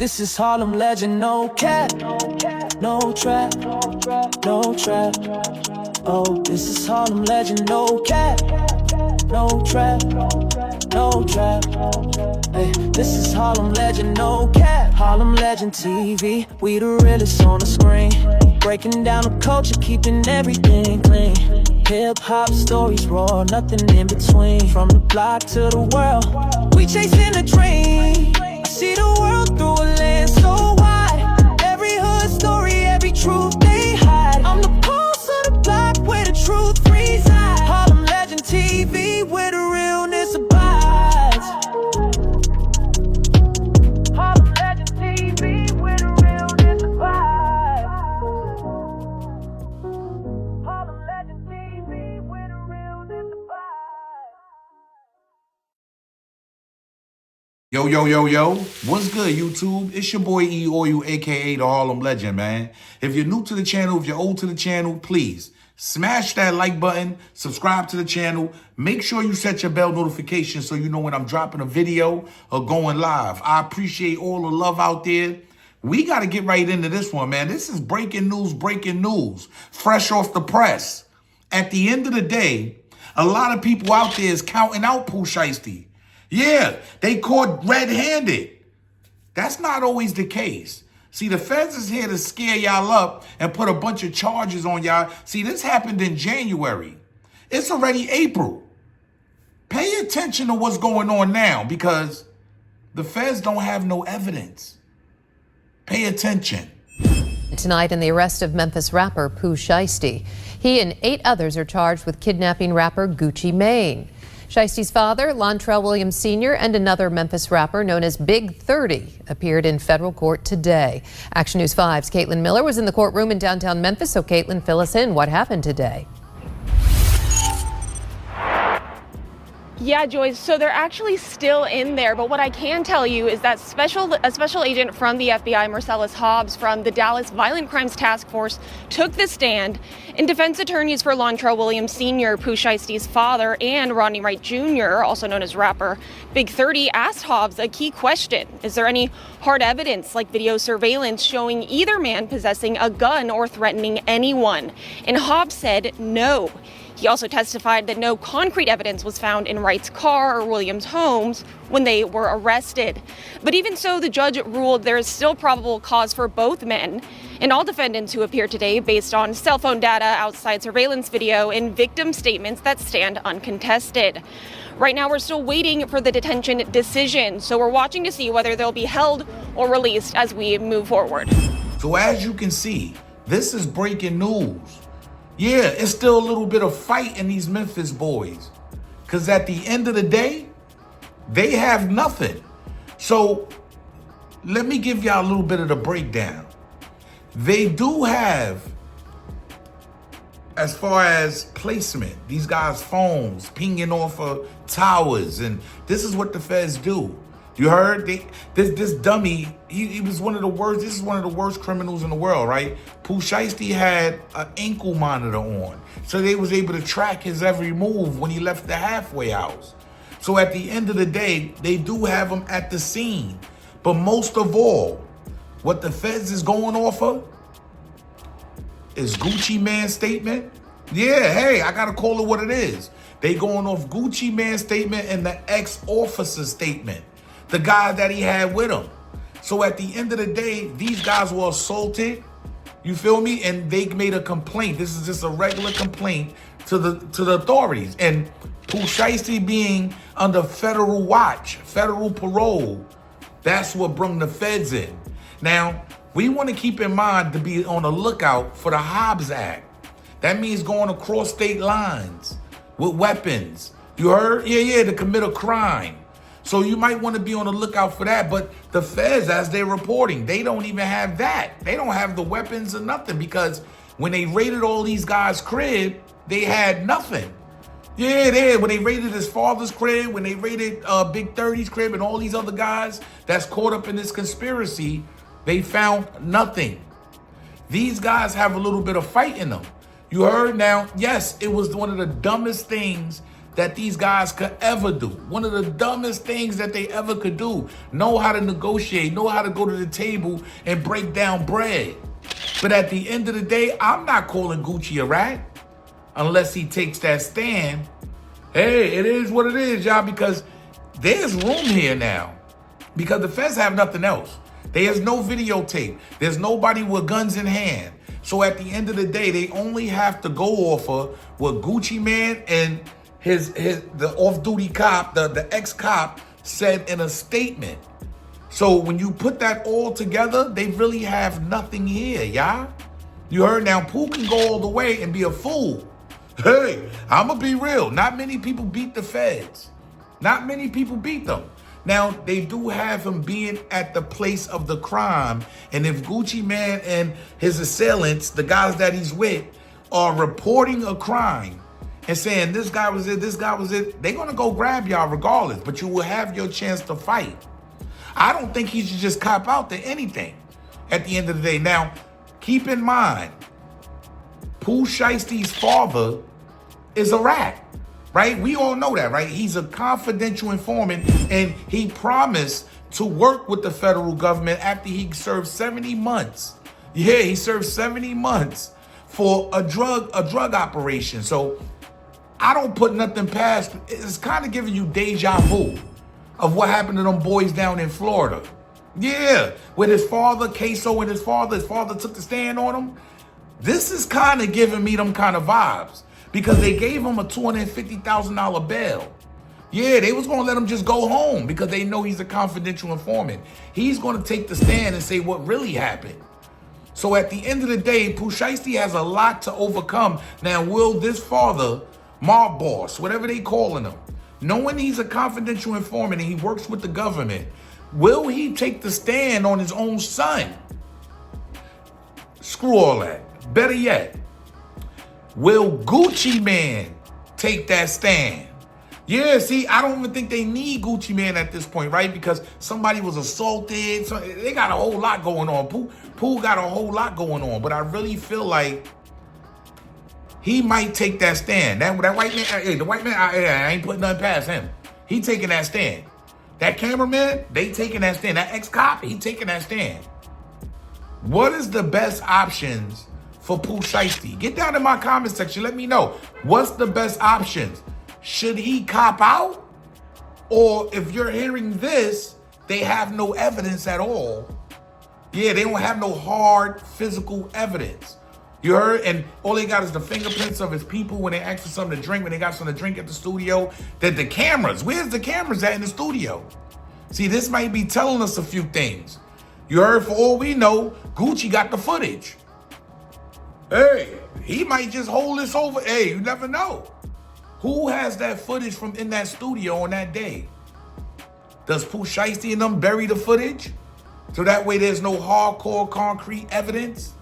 This is Harlem legend, no cap, no trap, no trap. Oh, this is Harlem legend, no cap, no trap, no trap. Hey, this is Harlem legend, no cap. Harlem legend TV, we the realest on the screen. Breaking down the culture, keeping everything clean. Hip-hop stories raw, nothing in between. From the block to the world, we chasing a dream. I see the world through a lens so wide. Every hood story, every truth they hide. I'm the pulse of the block where the truth resides. Harlem legend TV, where the realness abides. Harlem legend TV, where the realness abides. Harlem legend TV, where the realness abides. Yo, yo, yo, yo. What's good, YouTube? It's your boy E Oil, aka the Harlem Legend, man. If you're new to the channel, if you're old to the channel, please smash that like button, subscribe to the channel. Make sure you set your bell notification so you know when I'm dropping a video or going live. I appreciate all the love out there. We got to get right into this one, man. This is breaking news, fresh off the press. At the end of the day, a lot of people out there is counting out Pooh Shiesty. Yeah, they caught red-handed. That's not always the case. See, the feds is here to scare y'all up and put a bunch of charges on y'all. See, this happened in January. It's already April. Pay attention to what's going on now because the feds don't have no evidence. Pay attention. Tonight in the arrest of Memphis rapper Pooh Shiesty. He and 8 others are charged with kidnapping rapper Guccimane. Shiesty's father, Lontrell Williams Sr., and another Memphis rapper known as Big 30 appeared in federal court today. Action News 5's Caitlin Miller was in the courtroom in downtown Memphis. So Caitlin, fill us in. What happened today? Yeah, Joyce, so they're actually still in there, but what I can tell you is that a special agent from the FBI, Marcellus Hobbs, from the Dallas Violent Crimes Task Force, took the stand, and defense attorneys for Lontrell Williams Sr., Pooh Shiesty's father, and Rodney Wright Jr., also known as rapper Big 30, asked Hobbs a key question. Is there any hard evidence, like video surveillance, showing either man possessing a gun or threatening anyone? And Hobbs said no. He also testified that no concrete evidence was found in Wright's car or Williams' homes when they were arrested. But even so, the judge ruled there is still probable cause for both men and all defendants who appear today based on cell phone data, outside surveillance video, and victim statements that stand uncontested. Right now, we're still waiting for the detention decision, so we're watching to see whether they'll be held or released as we move forward. So as you can see, this is breaking news. Yeah, it's still a little bit of fight in these Memphis boys. Because at the end of the day, they have nothing. So let me give y'all a little bit of the breakdown. They do have, as far as placement, these guys' phones pinging off of towers. And this is what the feds do. You heard? This dummy, he was one of the worst. This is one of the worst criminals in the world, right? Pooh Shiesty had an ankle monitor on. So they was able to track his every move when he left the halfway house. So at the end of the day, they do have him at the scene. But most of all, what the feds is going off of is Guccimane's statement. Yeah, hey, I got to call it what it is. They going off Guccimane's statement and the ex-officer's statement. The guy that he had with him. So at the end of the day, these guys were assaulted, you feel me? And they made a complaint. This is just a regular complaint to the authorities. And Pooh Shiesty being under federal watch, federal parole, that's what brought the feds in. Now, we want to keep in mind to be on the lookout for the Hobbs Act. That means going across state lines with weapons. You heard? Yeah, to commit a crime. So you might want to be on the lookout for that. But the feds, as they're reporting, they don't even have that. They don't have the weapons or nothing because when they raided all these guys' crib, they had nothing. Yeah, when they raided his father's crib, when they raided Big 30's crib and all these other guys that's caught up in this conspiracy, they found nothing. These guys have a little bit of fight in them. You heard? Now, yes, it was one of the dumbest things that these guys could ever do. One of the dumbest things that they ever could do. Know how to negotiate, know how to go to the table and break down bread. But at the end of the day, I'm not calling Gucci a rat unless he takes that stand. Hey, it is what it is, y'all, because there's room here now. Because the feds have nothing else. There's no videotape. There's nobody with guns in hand. So at the end of the day, they only have to go off of what Guccimane and the off-duty cop, the ex-cop, said in a statement. So when you put that all together, they really have nothing here, y'all. You heard? Now, Pooh can go all the way and be a fool. Hey, I'm going to be real. Not many people beat the feds. Not many people beat them. Now, they do have him being at the place of the crime. And if Guccimane and his assailants, the guys that he's with, are reporting a crime and saying this guy was it, they're going to go grab y'all regardless. But you will have your chance to fight. I don't think he should just cop out to anything at the end of the day. Now, keep in mind, Pooh Shiesty's father is a rat. Right? We all know that, right? He's a confidential informant, and he promised to work with the federal government after he served 70 months. Yeah, he served 70 months for a drug operation. So I don't put nothing past. It's kind of giving you deja vu of what happened to them boys down in Florida. Yeah, with his father, Queso, and his father took the stand on him. This is kind of giving me them kind of vibes. Because they gave him a $250,000 bail. Yeah, they was going to let him just go home because they know he's a confidential informant. He's going to take the stand and say what really happened. So at the end of the day, Pooh Shiesty has a lot to overcome. Now, will this father, mob boss, whatever they calling him, knowing he's a confidential informant and he works with the government, will he take the stand on his own son? Screw all that. Better yet, will Guccimane take that stand? Yeah, see, I don't even think they need Guccimane at this point, right? Because somebody was assaulted. So they got a whole lot going on. Pooh got a whole lot going on. But I really feel he might take that stand. That white man, hey, the white man, I ain't putting nothing past him. He taking that stand. That cameraman, they taking that stand. That ex-cop, he taking that stand. What is the best options for Pooh Shiesty? Get down in my comment section. Let me know. What's the best options? Should he cop out? Or if you're hearing this, they have no evidence at all. Yeah, they don't have no hard physical evidence. You heard? And all they got is the fingerprints of his people when they asked for something to drink, when they got something to drink at the studio. That the cameras, where's the cameras at in the studio? See, this might be telling us a few things. You heard? For all we know, Gucci got the footage. Hey, he might just hold this over. Hey, you never know. Who has that footage from in that studio on that day? Does Pooh Shiesty and them bury the footage? So that way there's no hardcore concrete evidence?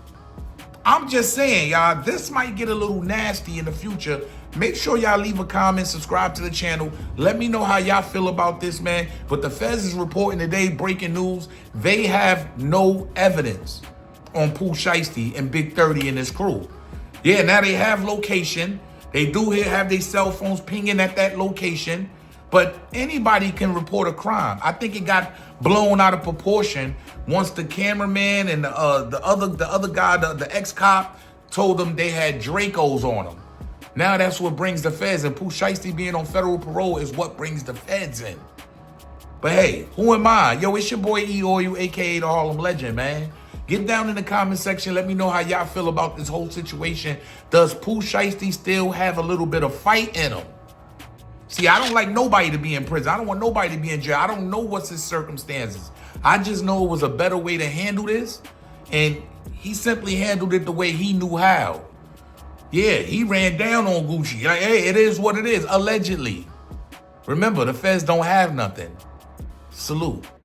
I'm just saying, y'all, this might get a little nasty in the future. Make sure y'all leave a comment, subscribe to the channel. Let me know how y'all feel about this, man. But the feds is reporting today, breaking news, they have no evidence on Pooh Shiesty and Big 30 and his crew. Yeah, now they have location. They do have their cell phones pinging at that location. But anybody can report a crime. I think it got blown out of proportion once the cameraman and the other guy, the ex-cop, told them they had Dracos on them. Now that's what brings the feds. And Pooh Shiesty being on federal parole is what brings the feds in. But hey, who am I? Yo, it's your boy E-Oil, a.k.a. the Harlem Legend, man. Get down in the comment section. Let me know how y'all feel about this whole situation. Does Pooh Shiesty still have a little bit of fight in him? See, I don't like nobody to be in prison. I don't want nobody to be in jail. I don't know what's his circumstances. I just know it was a better way to handle this. And he simply handled it the way he knew how. Yeah, he ran down on Gucci. Like, hey, it is what it is, allegedly. Remember, the feds don't have nothing. Salute.